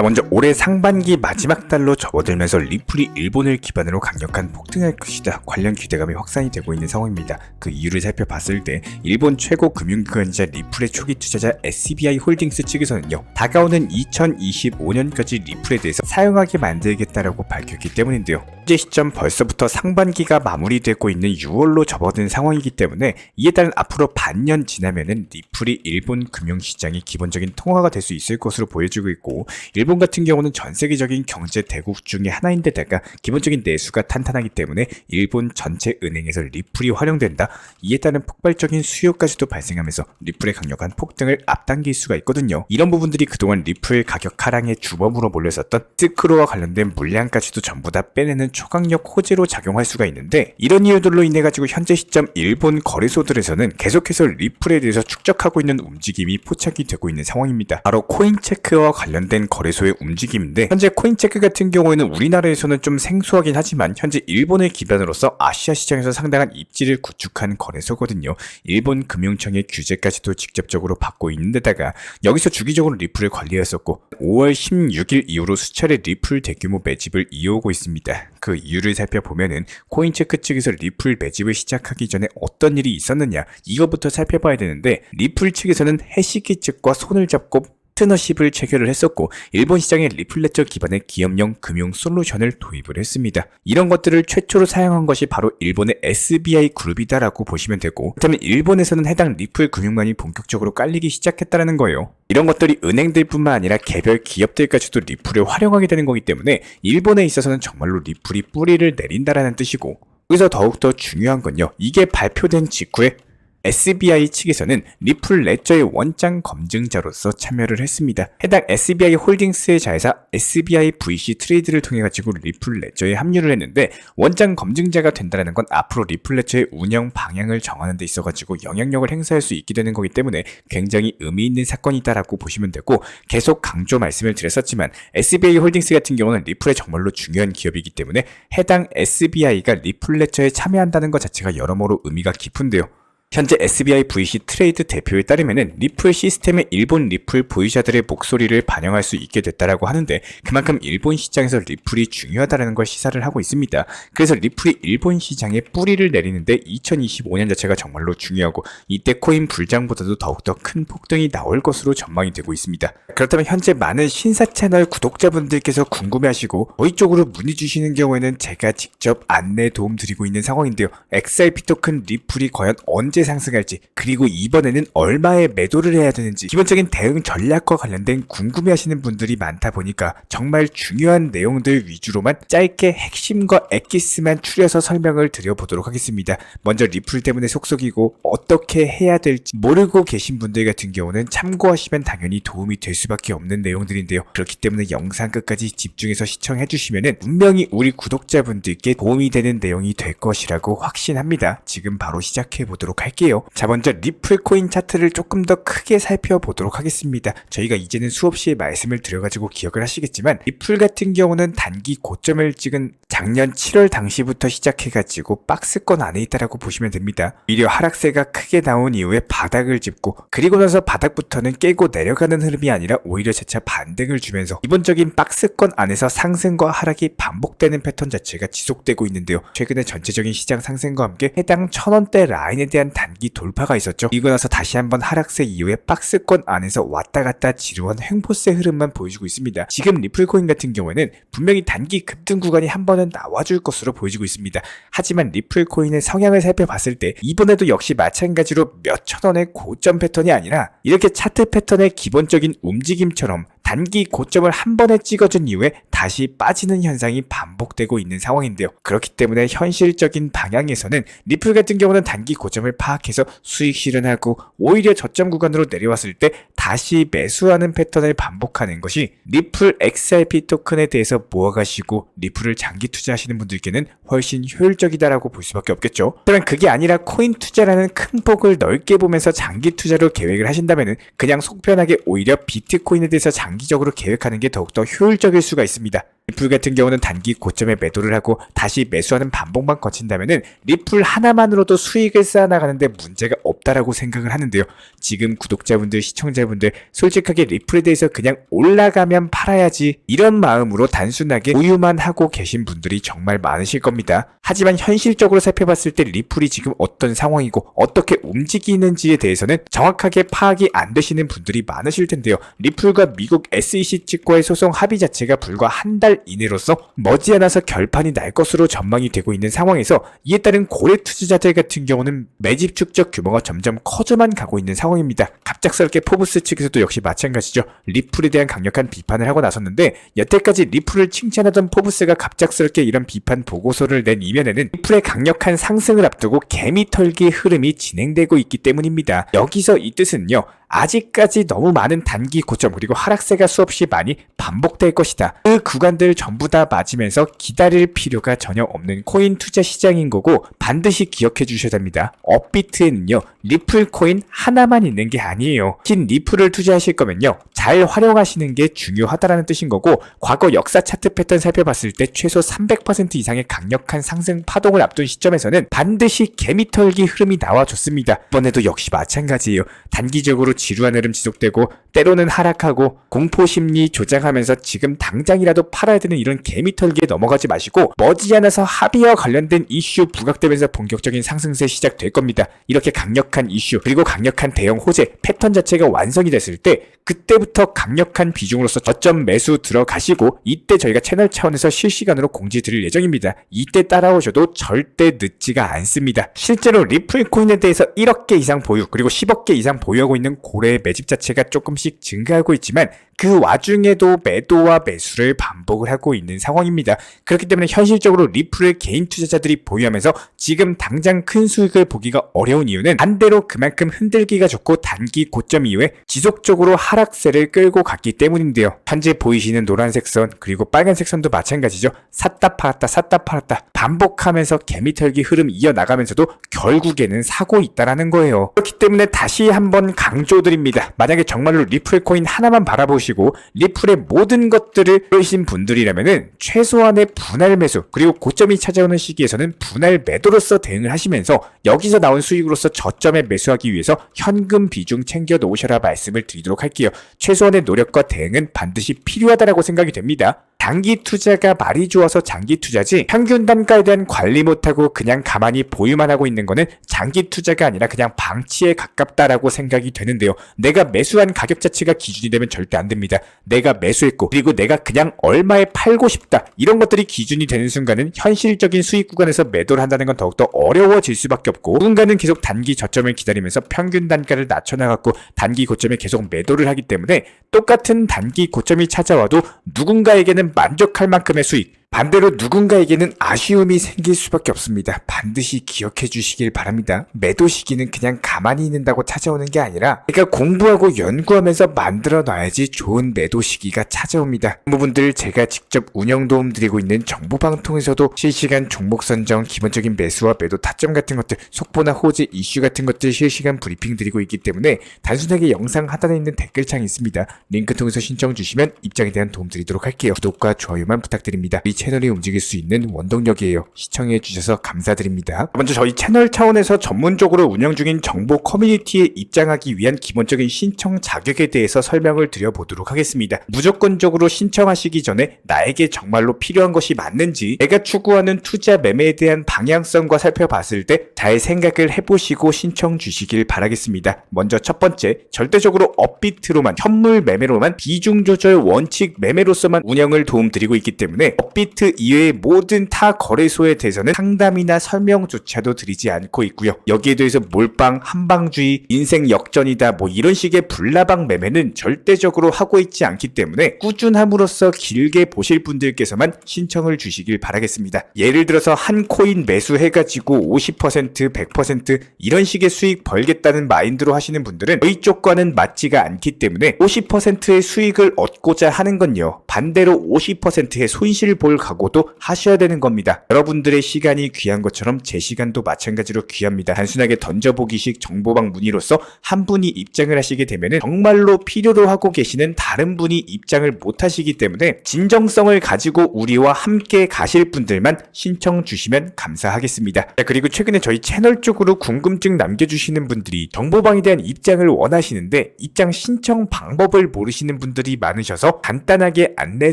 먼저 올해 상반기 마지막 달로 접어들면서 리플이 일본을 기반으로 강력한 폭등할 것이다 관련 기대감이 확산이 되고 있는 상황입니다. 그 이유를 살펴봤을 때 일본 최고 금융기관이자 리플의 초기 투자자 SBI 홀딩스 측에서는요, 다가오는 2025년까지 리플에 대해서 사용하게 만들겠다라고 밝혔기 때문인데요. 현재 시점 벌써부터 상반기가 마무리되고 있는 6월로 접어든 상황이기 때문에 이에 따른 앞으로 반년 지나면은 리플이 일본 금융시장이 기본적인 통화가 될 수 있을 것으로 보여지고 있고, 일본 같은 경우는 전 세계적인 경제 대국 중에 하나인데다가 기본적인 내수가 탄탄하기 때문에 일본 전체 은행에서 리플이 활용된다. 이에 따른 폭발적인 수요까지도 발생하면서 리플의 강력한 폭등을 앞당길 수가 있거든요. 이런 부분들이 그동안 리플 가격 하락의 주범으로 몰렸었던 스크로와 관련된 물량까지도 전부 다 빼내는 초강력 호재로 작용할 수가 있는데, 이런 이유들로 인해 가지고 현재 시점 일본 거래소들에서는 계속해서 리플에 대해서 축적하고 있는 움직임이 포착이 되고 있는 상황입니다. 바로 코인체크와 관련된 거래소의 움직임인데, 현재 코인체크 같은 경우에는 우리나라에서는 좀 생소하긴 하지만 현재 일본을 기반으로서 아시아 시장에서 상당한 입지를 구축한 거래소거든요. 일본 금융청의 규제까지도 직접적으로 받고 있는 데다가 여기서 주기적으로 리플을 관리했었고 5월 16일 이후로 수차례 리플 대규모 매집을 이어오고 있습니다. 그 이유를 살펴보면은 코인체크 측에서 리플 매집을 시작하기 전에 어떤 일이 있었느냐, 이거부터 살펴봐야 되는데, 리플 측에서는 해시기 측과 손을 잡고 파트너십을 체결을 했었고, 일본 시장에 리플레저 기반의 기업용 금융 솔루션을 도입을 했습니다. 이런 것들을 최초로 사용한 것이 바로 일본의 SBI 그룹이다라고 보시면 되고, 그렇다면 일본에서는 해당 리플 금융망이 본격적으로 깔리기 시작했다는 거예요. 이런 것들이 은행들뿐만 아니라 개별 기업들까지도 리플을 활용하게 되는 거기 때문에 일본에 있어서는 정말로 리플이 뿌리를 내린다라는 뜻이고, 여기서 더욱더 중요한 건요, 이게 발표된 직후에 SBI 측에서는 리플 레저의 원장 검증자로서 참여를 했습니다. 해당 SBI 홀딩스의 자회사 SBI VC 트레이드를 통해 가지고 리플 레저에 합류를 했는데, 원장 검증자가 된다는 건 앞으로 리플 레저의 운영 방향을 정하는 데 있어 가지고 영향력을 행사할 수 있게 되는 거기 때문에 굉장히 의미 있는 사건이다라고 보시면 되고, 계속 강조 말씀을 드렸었지만 SBI 홀딩스 같은 경우는 리플의 정말로 중요한 기업이기 때문에 해당 SBI가 리플 레저에 참여한다는 것 자체가 여러모로 의미가 깊은데요. 현재 SBI VC 트레이드 대표에 따르면은 리플 시스템의 일본 리플 보유자들의 목소리를 반영할 수 있게 됐다라고 하는데, 그만큼 일본 시장에서 리플이 중요하다는 걸 시사를 하고 있습니다. 그래서 리플이 일본 시장에 뿌리를 내리는데 2025년 자체가 정말로 중요하고, 이때 코인 불장보다도 더욱더 큰 폭등이 나올 것으로 전망이 되고 있습니다. 그렇다면 현재 많은 신사 채널 구독자분들께서 궁금해하시고 저희 쪽으로 문의 주시는 경우에는 제가 직접 안내 도움 드리고 있는 상황인데요. XRP 토큰 리플이 과연 언제 상승할지, 그리고 이번에는 얼마에 매도를 해야 되는지, 기본적인 대응 전략과 관련된 궁금해하시는 분들이 많다 보니까 정말 중요한 내용들 위주로만 짧게 핵심과 엑기스만 추려서 설명을 드려보도록 하겠습니다. 먼저 리플 때문에 속속이고 어떻게 해야 될지 모르고 계신 분들 같은 경우는 참고하시면 당연히 도움이 될 수밖에 없는 내용들인데요. 그렇기 때문에 영상 끝까지 집중해서 시청해주시면 분명히 우리 구독자분들께 도움이 되는 내용이 될 것이라고 확신합니다. 지금 바로 시작해보도록 할게요. 자, 먼저 리플 코인 차트를 조금 더 크게 살펴보도록 하겠습니다. 저희가 이제는 수없이 말씀을 드려가지고 기억을 하시겠지만, 리플 같은 경우는 단기 고점을 찍은 작년 7월 당시부터 시작해가지고 박스권 안에 있다라고 보시면 됩니다. 오히려 하락세가 크게 나온 이후에 바닥을 짚고, 그리고 나서 바닥부터는 깨고 내려가는 흐름이 아니라 오히려 재차 반등을 주면서 기본적인 박스권 안에서 상승과 하락이 반복되는 패턴 자체가 지속되고 있는데요. 최근에 전체적인 시장 상승과 함께 해당 1000원대 라인에 대한 단기 돌파가 있었죠. 이고 나서 다시 한번 하락세 이후에 박스권 안에서 왔다 갔다 지루한 횡보세 흐름만 보여주고 있습니다. 지금 리플코인 같은 경우에는 분명히 단기 급등 구간이 한 번은 나와줄 것으로 보여지고 있습니다. 하지만 리플코인의 성향을 살펴봤을 때 이번에도 역시 마찬가지로 몇천 원의 고점 패턴이 아니라 이렇게 차트 패턴의 기본적인 움직임처럼 단기 고점을 한 번에 찍어준 이후에 다시 빠지는 현상이 반복되고 있는 상황인데요. 그렇기 때문에 현실적인 방향에서는 리플 같은 경우는 단기 고점을 파악해서 수익 실현하고 오히려 저점 구간으로 내려왔을 때 다시 매수하는 패턴을 반복하는 것이 리플 XRP 토큰에 대해서 모아가시고 리플을 장기 투자하시는 분들께는 훨씬 효율적이다라고 볼 수밖에 없겠죠. 하지만 그게 아니라 코인 투자라는 큰 폭을 넓게 보면서 장기 투자로 계획을 하신다면 그냥 속편하게 오히려 비트코인에 대해서 장기적으로 계획하는 게 더욱더 효율적일 수가 있습니다. 리플 같은 경우는 단기 고점에 매도를 하고 다시 매수하는 반복만 거친다면은 리플 하나만으로도 수익을 쌓아나가는데 문제가 없다라고 생각을 하는데요. 지금 구독자분들, 시청자분들 솔직하게 리플에 대해서 그냥 올라가면 팔아야지 이런 마음으로 단순하게 보유만 하고 계신 분들이 정말 많으실 겁니다. 하지만 현실적으로 살펴봤을 때 리플이 지금 어떤 상황이고 어떻게 움직이는지에 대해서는 정확하게 파악이 안 되시는 분들이 많으실 텐데요. 리플과 미국 SEC 측과의 소송 합의 자체가 불과 한 달 이내로서 머지않아서 결판이 날 것으로 전망이 되고 있는 상황에서 이에 따른 고래 투자자들 같은 경우는 매집 축적 규모가 점점 커져만 가고 있는 상황입니다. 갑작스럽게 포브스 측에서도 역시 마찬가지죠. 리플에 대한 강력한 비판을 하고 나섰는데 여태까지 리플을 칭찬하던 포브스가 갑작스럽게 이런 비판 보고서를 낸 이면에는 리플의 강력한 상승을 앞두고 개미털기의 흐름이 진행되고 있기 때문입니다. 여기서 이 뜻은요. 아직까지 너무 많은 단기 고점 그리고 하락세가 수없이 많이 반복될 것이다. 그 구간들 전부 다 맞으면서 기다릴 필요가 전혀 없는 코인 투자 시장인 거고 반드시 기억해 주셔야 됩니다. 업비트에는요. 리플 코인 하나만 있는 게 아니에요. 긴 리플을 투자하실 거면요. 잘 활용하시는 게 중요하다라는 뜻인 거고 과거 역사 차트 패턴 살펴봤을 때 최소 300% 이상의 강력한 상승 파동을 앞둔 시점에서는 반드시 개미털기 흐름이 나와줬습니다. 이번에도 역시 마찬가지예요. 단기적으로 지루한 흐름 지속되고 때로는 하락하고 공포심리 조장하면서 지금 당장이라도 팔아야 되는 이런 개미털기에 넘어가지 마시고 머지않아서 합의와 관련된 이슈 부각되면서 본격적인 상승세 시작될 겁니다. 이렇게 강력한 이슈 그리고 강력한 대형 호재 패턴 자체가 완성이 됐을 때 그때부터 강력한 비중으로서 저점 매수 들어가시고 이때 저희가 채널 차원에서 실시간으로 공지 드릴 예정입니다. 이때 따라오셔도 절대 늦지가 않습니다. 실제로 리플 코인에 대해서 1억 개 이상 보유 그리고 10억 개 이상 보유하고 있는 고래의 매집 자체가 조금씩 증가하고 있지만 그 와중에도 매도와 매수를 반복을 하고 있는 상황입니다. 그렇기 때문에 현실적으로 리플을 개인 투자자들이 보유하면서 지금 당장 큰 수익을 보기가 어려운 이유는 반대로 그만큼 흔들기가 좋고 단기 고점 이후에 지속적으로 하락세를 끌고 갔기 때문인데요. 현재 보이시는 노란색 선 그리고 빨간색 선도 마찬가지죠. 샀다 팔았다 샀다 팔았다 반복하면서 개미털기 흐름 이어나가면서도 결국에는 사고 있다라는 거예요. 그렇기 때문에 다시 한번 강조드립니다. 만약에 정말로 리플 코인 하나만 바라보시고 리플의 모든 것들을 그러신 분들이라면은 최소한의 분할 매수 그리고 고점이 찾아오는 시기에서는 분할 매도로서 대응을 하시면서 여기서 나온 수익으로서 저점에 매수하기 위해서 현금 비중 챙겨 놓으셔라 말씀을 드리도록 할게요. 최소한의 노력과 대응은 반드시 필요하다고 생각이 됩니다. 단기 투자가 말이 좋아서 장기 투자지 평균 단가에 대한 관리 못하고 그냥 가만히 보유만 하고 있는 거는 장기 투자가 아니라 그냥 방치에 가깝다라고 생각이 되는데요. 내가 매수한 가격 자체가 기준이 되면 절대 안 됩니다. 내가 매수했고 그리고 내가 그냥 얼마에 팔고 싶다 이런 것들이 기준이 되는 순간은 현실적인 수익 구간에서 매도를 한다는 건 더욱더 어려워질 수밖에 없고 누군가는 계속 단기 저점을 기다리면서 평균 단가를 낮춰나갔고 단기 고점에 계속 매도를 하기 때문에 똑같은 단기 고점이 찾아와도 누군가에게는 만족할 만큼의 수익 반대로 누군가에게는 아쉬움이 생길 수밖에 없습니다. 반드시 기억해 주시길 바랍니다. 매도 시기는 그냥 가만히 있는다고 찾아오는 게 아니라 내가 공부하고 연구하면서 만들어 놔야지 좋은 매도 시기가 찾아옵니다. 그 부분들 제가 직접 운영 도움 드리고 있는 정보방통에서도 실시간 종목 선정, 기본적인 매수와 매도 타점 같은 것들, 속보나 호재 이슈 같은 것들 실시간 브리핑 드리고 있기 때문에 단순하게 영상 하단에 있는 댓글창이 있습니다. 링크 통해서 신청 주시면 입장에 대한 도움 드리도록 할게요. 구독과 좋아요만 부탁드립니다. 이 채널이 움직일 수 있는 원동력이에요. 시청해 주셔서 감사드립니다. 먼저 저희 채널 차원에서 전문적으로 운영 중인 정보 커뮤니티에 입장하기 위한 기본적인 신청 자격에 대해서 설명을 드려보도록 하겠습니다. 무조건적으로 신청하시기 전에 나에게 정말로 필요한 것이 맞는지 내가 추구하는 투자 매매에 대한 방향성과 살펴봤을 때 잘 생각을 해보시고 신청 주시길 바라겠습니다. 먼저 첫 번째, 절대적으로 업비트로만 현물 매매로만 비중 조절 원칙 매매로서만 운영을 도움드리고 있기 때문에 업비트 이외의 모든 타 거래소에 대해서는 상담이나 설명조차도 드리지 않고 있고요. 여기에 대해서 몰빵, 한방주의, 인생 역전이다 뭐 이런 식의 불나방 매매는 절대적으로 하고 있지 않기 때문에 꾸준함으로써 길게 보실 분들께서만 신청을 주시길 바라겠습니다. 예를 들어서 한 코인 매수해가지고 50%, 100% 이런 식의 수익 벌겠다는 마인드로 하시는 분들은 저희 쪽과는 맞지가 않기 때문에 50%의 수익을 얻고자 하는 건요. 반대로 50%의 손실을 볼 각오도 하셔야 되는 겁니다. 여러분들의 시간이 귀한 것처럼 제 시간도 마찬가지로 귀합니다. 단순하게 던져보기식 정보방 문의로서 한 분이 입장을 하시게 되면 정말로 필요로 하고 계시는 다른 분이 입장을 못 하시기 때문에 진정성을 가지고 우리와 함께 가실 분들만 신청 주시면 감사하겠습니다. 자, 그리고 최근에 저희 채널 쪽으로 궁금증 남겨주시는 분들이 정보방에 대한 입장을 원하시는데 입장 신청 방법을 모르시는 분들이 많으셔서 간단하게 안내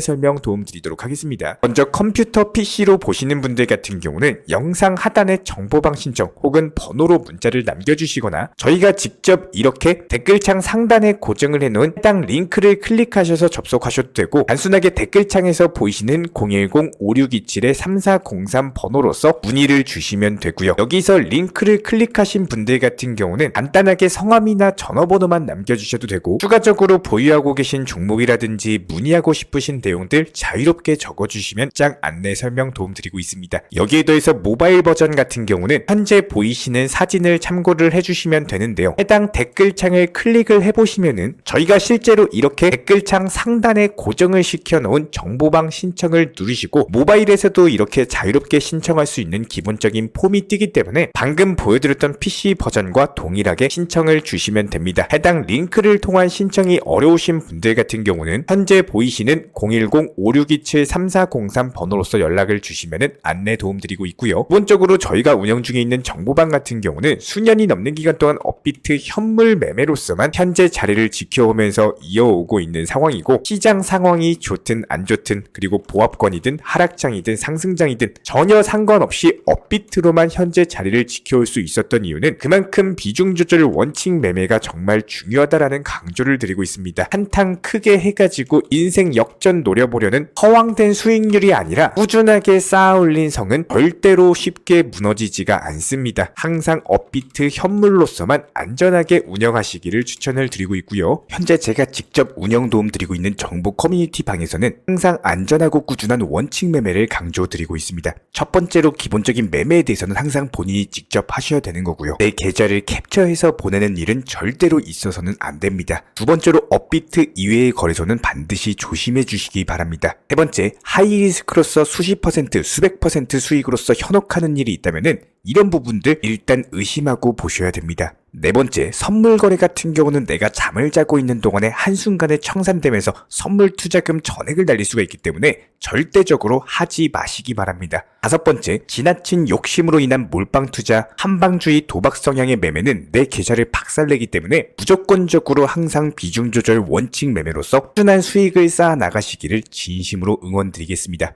설명 도움드리도록 하겠습니다. 먼저 컴퓨터 PC로 보시는 분들 같은 경우는 영상 하단에 정보방 신청 혹은 번호로 문자를 남겨주시거나 저희가 직접 이렇게 댓글창 상단에 고정을 해놓은 해당 링크를 클릭하셔서 접속하셔도 되고 단순하게 댓글창에서 보이시는 010-5627-3403 번호로서 문의를 주시면 되고요. 여기서 링크를 클릭하신 분들 같은 경우는 간단하게 성함이나 전화번호만 남겨주셔도 되고 추가적으로 보유하고 계신 종목이라든지 문의하고 싶으신 내용들 자유롭게 적어주시면 짱 안내 설명 도움드리고 있습니다. 여기에 더해서 모바일 버전 같은 경우는 현재 보이시는 사진을 참고를 해주시면 되는데요. 해당 댓글창을 클릭을 해보시면은 저희가 실제로 이렇게 댓글창 상단에 고정을 시켜놓은 정보방 신청을 누르시고 모바일에서도 이렇게 자유롭게 신청할 수 있는 기본적인 폼이 뜨기 때문에 방금 보여드렸던 PC 버전과 동일하게 신청을 주시면 됩니다. 해당 링크를 통한 신청이 어려우신 분들 같은 경우는 현재 보이시는 010-5627-3403 번호로서 연락을 주시면 안내 도움드리고 있고요. 기본적으로 저희가 운영 중에 있는 정보방 같은 경우는 수년이 넘는 기간 동안 업비트 현물 매매로서만 현재 자리를 지켜오면서 이어오고 있는 상황이고 시장 상황이 좋든 안 좋든 그리고 보합권이든 하락장이든 상승장이든 전혀 상관없이 업비트로만 현재 자리를 지켜올 수 있었던 이유는 그만큼 비중 조절 원칙 매매가 정말 중요하다라는 강조를 드리고 있습니다. 한탕 크게 해가지고 인생 역전 노려보려는 허황된 수익률이 아니라 꾸준하게 쌓아올린 성은 절대로 쉽게 무너지지가 않습니다. 항상 업비트 현물로서만 안전하게 운영하시기를 추천을 드리고 있고요. 현재 제가 직접 운영 도움 드리고 있는 정보 커뮤니티 방에서는 항상 안전하고 꾸준한 원칙 매매를 강조드리고 있습니다. 첫 번째로 기본적인 매매에 대해서는 항상 본인이 직접 하셔야 되는 거고요. 내 계좌를 캡처해서 보내는 일은 절대로 있어서는 안 됩니다. 두 번째로 업비트 이외의 거래소는 반드시 조심해 주시기 바랍니다. 세 번째, 하이리스크로서 수십 퍼센트, 수백 퍼센트 수익으로서 현혹하는 일이 있다면은 이런 부분들 일단 의심하고 보셔야 됩니다. 네 번째, 선물 거래 같은 경우는 내가 잠을 자고 있는 동안에 한순간에 청산되면서 선물 투자금 전액을 날릴 수가 있기 때문에 절대적으로 하지 마시기 바랍니다. 다섯 번째, 지나친 욕심으로 인한 몰빵 투자, 한방주의 도박 성향의 매매는 내 계좌를 박살내기 때문에 무조건적으로 항상 비중 조절 원칙 매매로서 꾸준한 수익을 쌓아 나가시기를 진심으로 응원드리겠습니다.